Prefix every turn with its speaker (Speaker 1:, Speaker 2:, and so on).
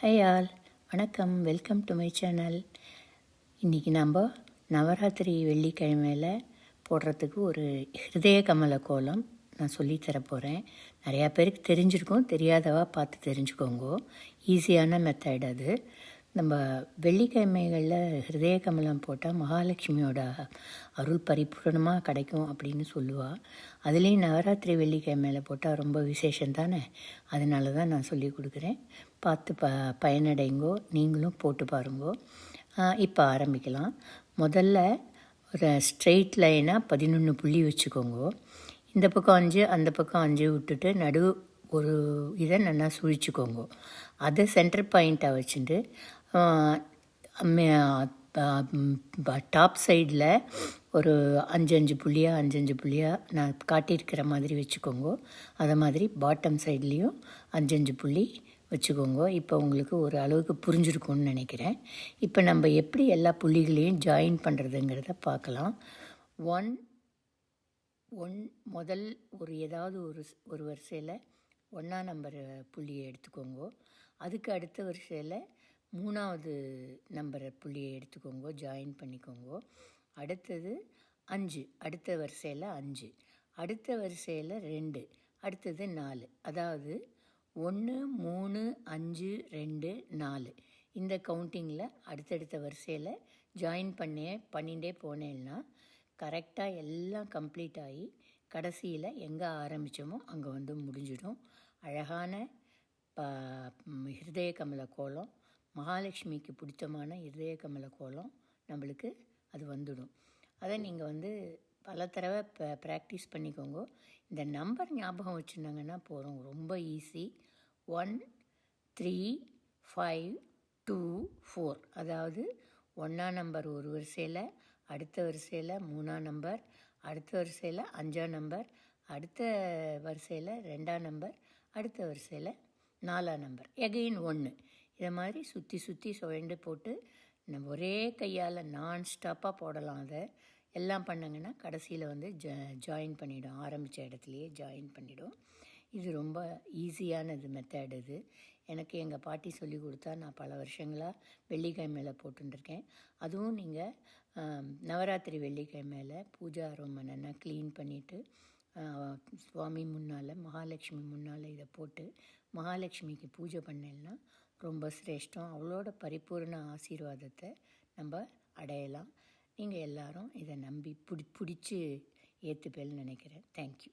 Speaker 1: High all, வணக்கம். Welcome to my channel. இன்றைக்கி நம்ம நவராத்திரி வெள்ளிக்கிழமையில் போடுறதுக்கு ஒரு ஹிருதய கமல கோலம் நான் சொல்லித்தர போகிறேன். நிறையா பேருக்கு தெரிஞ்சிருக்கும், தெரியாதவா பார்த்து தெரிஞ்சுக்கோங்க. ஈஸியான மெத்தட் அது. நம்ம வெள்ளிக்கிழமைகளில் ஹிருதய கமலம் போட்டால் மகாலட்சுமியோட அருள் பரிபூர்ணமாக கிடைக்கும் அப்படின்னு சொல்லுவாள். அதுலேயும் நவராத்திரி வெள்ளிக்கிழமையில் போட்டால் ரொம்ப விசேஷம் தானே. அதனால தான் நான் சொல்லி கொடுக்குறேன். பார்த்து பயனடைங்கோ, நீங்களும் போட்டு பாருங்கோ. இப்போ ஆரம்பிக்கலாம். முதல்ல ஒரு ஸ்ட்ரெயிட் லைனாக 11 புள்ளி வச்சுக்கோங்க. இந்த பக்கம் 5, அந்த பக்கம் 5 விட்டுட்டு நடு ஒரு இதை நல்லா சுழிச்சுக்கோங்க. அதை சென்டர் பாயிண்ட்டாக வச்சுட்டு டாப் சைடில் ஒரு 5 புள்ளியாக நான் காட்டியிருக்கிற மாதிரி வச்சுக்கோங்க. அதை மாதிரி பாட்டம் சைட்லேயும் 5 புள்ளி வச்சுக்கோங்க. இப்போ உங்களுக்கு ஒரு அளவுக்கு புரிஞ்சிருக்கும்னு நினைக்கிறேன். இப்போ நம்ம எப்படி எல்லா புள்ளிகளையும் ஜாயின் பண்ணுறதுங்கிறத பார்க்கலாம். முதல் ஏதாவது ஒரு வரிசையில் 1ஆம் நம்பர் புள்ளியை எடுத்துக்கோங்க. அதுக்கு அடுத்த வரிசையில் 3ஆவது நம்பர் புள்ளியை எடுத்துக்கோங்க, ஜாயின் பண்ணிக்கோங்க. அடுத்தது 5, அடுத்த வரிசையில் 5, அடுத்த வரிசையில் 2, அடுத்தது 4. அதாவது 1, 3, 5, 2, 4 இந்த கவுண்டிங்கில் அடுத்தடுத்த வரிசையில் ஜாயின் பண்ணிகிட்டே போனேன்னா கரெக்டாக எல்லாம் கம்ப்ளீட் ஆகி கடைசியில் எங்கே ஆரம்பித்தோமோ அங்கே வந்து முடிஞ்சிடும். அழகான ஹிருதய கமல கோலம், மகாலட்சுமிக்கு பிடித்தமான ஹிருதய கமல கோலம் நம்மளுக்கு அது வந்துடும். அதை நீங்கள் வந்து பல தடவை ப்ராக்டிஸ் பண்ணிக்கோங்க. இந்த நம்பர் ஞாபகம் வச்சுருந்தாங்கன்னா போகிறோம், ரொம்ப ஈஸி. 1, 3, 5, 2, 4. அதாவது 1ஆம் நம்பர் ஒரு வரிசையில், அடுத்த வரிசையில் 3ஆம் நம்பர், அடுத்த வரிசையில் 5ஆம் நம்பர், அடுத்த வரிசையில் 2ஆம் நம்பர், அடுத்த வரிசையில் 4ஆம் நம்பர், எகெயின் 1. இதை மாதிரி சுற்றி சுற்றி சுழண்டு போட்டு நம்ம ஒரே கையால் நான் ஸ்டாப்பாக போடலாம். அதை எல்லாம் பண்ணங்கன்னா கடைசியில் வந்து ஜாயின் பண்ணிவிடும், ஆரம்பித்த இடத்துலையே ஜாயின் பண்ணிவிடும். இது ரொம்ப ஈஸியானது மெத்தட். இது எனக்கு எங்கள் பாட்டி சொல்லி கொடுத்தா நான் பல வருஷங்களாக வெள்ளிக்கிழமையில் போட்டுருக்கேன். அதுவும் நீங்கள் நவராத்திரி வெள்ளிக்கிழமையில் பூஜா ரூமை நல்லா க்ளீன் பண்ணிவிட்டு சுவாமி முன்னால், மகாலட்சுமி முன்னால் இதை போட்டு மகாலட்சுமிக்கு பூஜை பண்ணேன்னா ரொம்ப சிரேஷ்டம். அவளோட பரிபூர்ண ஆசீர்வாதத்தை நம்ம அடையலாம். நீங்கள் எல்லோரும் இதை நம்பி பிடிச்சி ஏற்றுப்பேன்னு நினைக்கிறேன். தேங்க்யூ.